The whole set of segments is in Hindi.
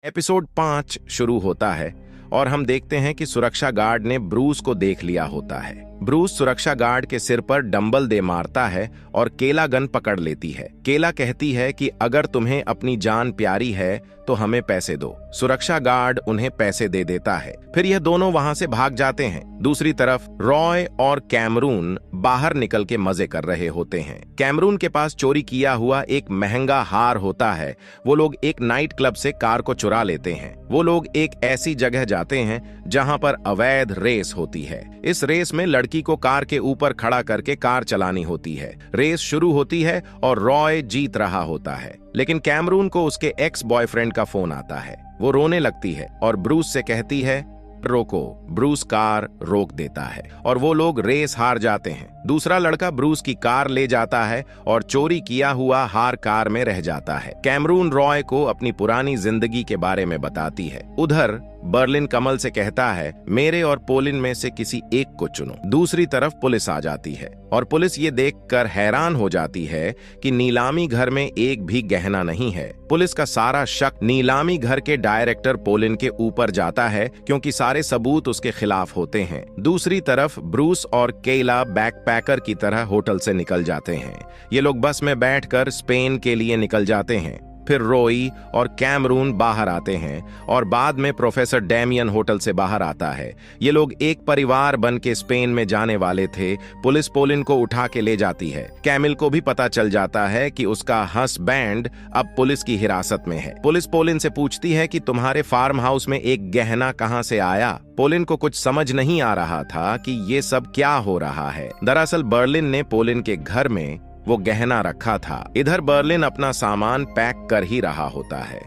एपिसोड 5 शुरू होता है और हम देखते हैं कि सुरक्षा गार्ड ने ब्रूस को देख लिया होता है। ब्रूस सुरक्षा गार्ड के सिर पर डंबल दे मारता है और केला गन पकड़ लेती है। केला कहती है कि अगर तुम्हें अपनी जान प्यारी है तो हमें पैसे दो। सुरक्षा गार्ड उन्हें पैसे दे देता है। फिर यह दोनों वहां से भाग जाते हैं। दूसरी तरफ रॉय और कैमरून बाहर निकल के मजे कर रहे होते हैं। कैमरून के पास चोरी किया हुआ एक महंगा हार होता है। वो लोग एक नाइट क्लब से कार को चुरा लेते हैं। वो लोग एक ऐसी जगह जाते हैं जहां पर अवैध रेस होती है। इस रेस में लड़की को कार के ऊपर खड़ा करके कार चलानी होती है। रेस शुरू होती है और रॉय जीत रहा होता है, लेकिन कैमरून को उसके एक्स बॉयफ्रेंड का फोन आता है। वो रोने लगती है और ब्रूस से कहती है रोको। ब्रूस कार रोक देता है और वो लोग रेस हार जाते हैं। दूसरा लड़का ब्रूस की कार ले जाता है और चोरी किया हुआ हार कार में रह जाता है। कैमरून रॉय को अपनी पुरानी जिंदगी के बारे में बताती है। उधर बर्लिन कमल से कहता है मेरे और पोलिन में से किसी एक को चुनो। दूसरी तरफ पुलिस आ जाती है और पुलिस ये देखकर हैरान हो जाती है कि नीलामी घर में एक भी गहना नहीं है। पुलिस का सारा शक नीलामी घर के डायरेक्टर पोलिन के ऊपर जाता है क्योंकि सारे सबूत उसके खिलाफ होते हैं। दूसरी तरफ ब्रूस और केला बैकपैकर की तरह होटल से निकल जाते हैं। ये लोग बस में बैठकर स्पेन के लिए निकल जाते हैं। फिर रोई और कैमरून बाहर आते हैं और बाद में प्रोफेसर डैमियन होटल से बाहर आता है। ये लोग एक परिवार बन के स्पेन में जाने वाले थे। पुलिस पोलिन को उठा के ले जाती है। कैमिल को भी पता चल जाता है कि उसका हस्बैंड अब पुलिस की हिरासत में है। पुलिस पोलिन से पूछती है कि तुम्हारे फार्म हाउस में एक गहना कहां से आया। पोलिन को कुछ समझ नहीं आ रहा था कि ये सब क्या हो रहा है। दरअसल बर्लिन ने पोलिन के घर में वो गहना रखा था। इधर बर्लिन अपना सामान पैक कर ही रहा होता है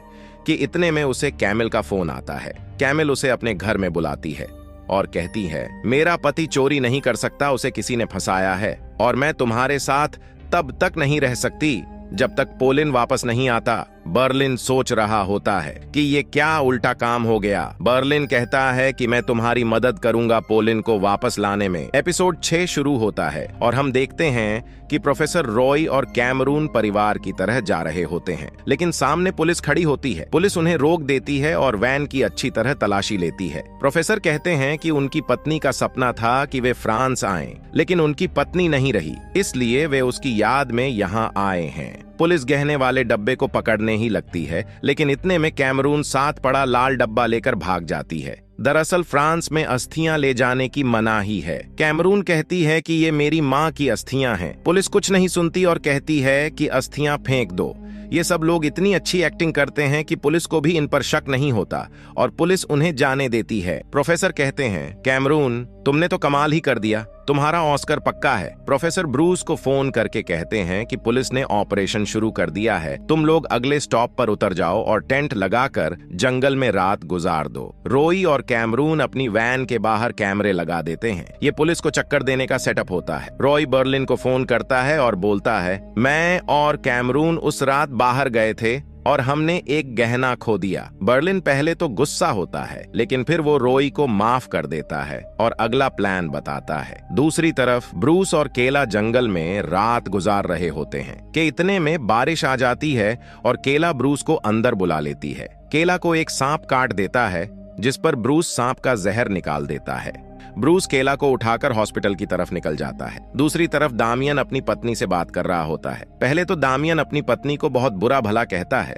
कि इतने में उसे कैमिल का फोन आता है। कैमिल उसे अपने घर में बुलाती है और कहती है मेरा पति चोरी नहीं कर सकता, उसे किसी ने फंसाया है और मैं तुम्हारे साथ तब तक नहीं रह सकती जब तक पोलिन वापस नहीं आता। बर्लिन सोच रहा होता है कि ये क्या उल्टा काम हो गया। बर्लिन कहता है कि मैं तुम्हारी मदद करूंगा पोलिन को वापस लाने में। एपिसोड 6 शुरू होता है और हम देखते हैं कि प्रोफेसर रॉय और कैमरून परिवार की तरह जा रहे होते हैं, लेकिन सामने पुलिस खड़ी होती है। पुलिस उन्हें रोक देती है और वैन की अच्छी तरह तलाशी लेती है। प्रोफेसर कहते हैं कि उनकी पत्नी का सपना था कि वे फ्रांस आएं, लेकिन उनकी पत्नी नहीं रही, इसलिए वे उसकी याद में यहाँ आए हैं। पुलिस गहने वाले डब्बे को पकड़ने ही लगती है, लेकिन इतने में कैमरून साथ पड़ा लाल डब्बा लेकर भाग जाती है। दरअसल फ्रांस में अस्थियां ले जाने की मनाही है। कैमरून कहती है कि ये मेरी माँ की अस्थियां हैं। पुलिस कुछ नहीं सुनती और कहती है कि अस्थियां फेंक दो। ये सब लोग इतनी अच्छी एक्टिंग करते हैं कि पुलिस को भी इन पर शक नहीं होता और पुलिस उन्हें जाने देती है। प्रोफेसर कहते हैं कैमरून तुमने तो कमाल ही कर दिया, तुम्हारा ऑस्कर पक्का है। प्रोफेसर ब्रूस को फोन करके कहते हैं कि पुलिस ने ऑपरेशन शुरू कर दिया है, तुम लोग अगले स्टॉप पर उतर जाओ और टेंट लगाकर जंगल में रात गुजार दो। रोई और कैमरून अपनी वैन के बाहर कैमरे लगा देते हैं। ये पुलिस को चक्कर देने का सेटअप होता है। रॉय बर्लिन को फोन करता है और बोलता है मैं और कैमरून उस रात बाहर गए थे और हमने एक गहना खो दिया। बर्लिन पहले तो गुस्सा होता है, लेकिन फिर वो रोई को माफ कर देता है और अगला प्लान बताता है। दूसरी तरफ ब्रूस और केला जंगल में रात गुजार रहे होते हैं कि इतने में बारिश आ जाती है और केला ब्रूस को अंदर बुला लेती है। केला को एक सांप काट देता है, जिस पर ब्रूस सांप का जहर निकाल देता है। ब्रूस केला को उठाकर हॉस्पिटल की तरफ निकल जाता है। दूसरी तरफ दामियन अपनी पत्नी से बात कर रहा होता है। पहले तो दामियन अपनी पत्नी को बहुत बुरा भला कहता है,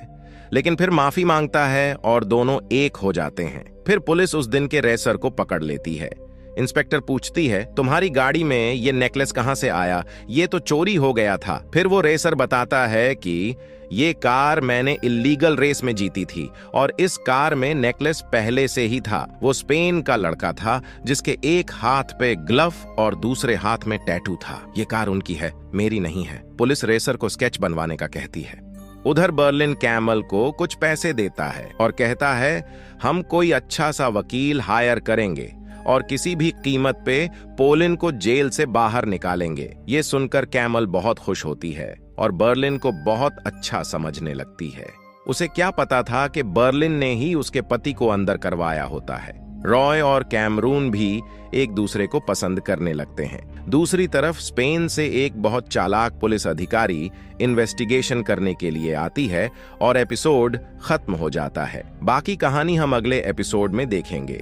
लेकिन फिर माफी मांगता है और दोनों एक हो जाते हैं। फिर पुलिस उस दिन के रेसर को पकड़ लेती है। इंस्पेक्टर पूछती है तुम्हारी गाड़ी में ये नेकलेस कहां से आया, ये तो चोरी हो गया था। फिर वो रेसर बताता है कि ये कार मैंने इल्लीगल रेस में जीती थी और इस कार में नेकलेस पहले से ही था। वो स्पेन का लड़का था जिसके एक हाथ पे ग्लव और दूसरे हाथ में टैटू था। ये कार उनकी है, मेरी नहीं है। पुलिस रेसर को स्केच बनवाने का कहती है। उधर बर्लिन कैमल को कुछ पैसे देता है और कहता है हम कोई अच्छा सा वकील हायर करेंगे और किसी भी कीमत पे पोलिन को जेल से बाहर निकालेंगे। ये सुनकर कैमल बहुत खुश होती है और बर्लिन को बहुत अच्छा समझने लगती है। उसे क्या पता था कि बर्लिन ने ही उसके पति को अंदर करवाया होता है। रॉय और कैमरून भी एक दूसरे को पसंद करने लगते हैं। दूसरी तरफ स्पेन से एक बहुत चालाक पुलिस अधिकारी इन्वेस्टिगेशन करने के लिए आती है और एपिसोड खत्म हो जाता है। बाकी कहानी हम अगले एपिसोड में देखेंगे।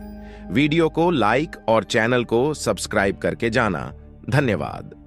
वीडियो को लाइक और चैनल को सब्सक्राइब करके जाना। धन्यवाद।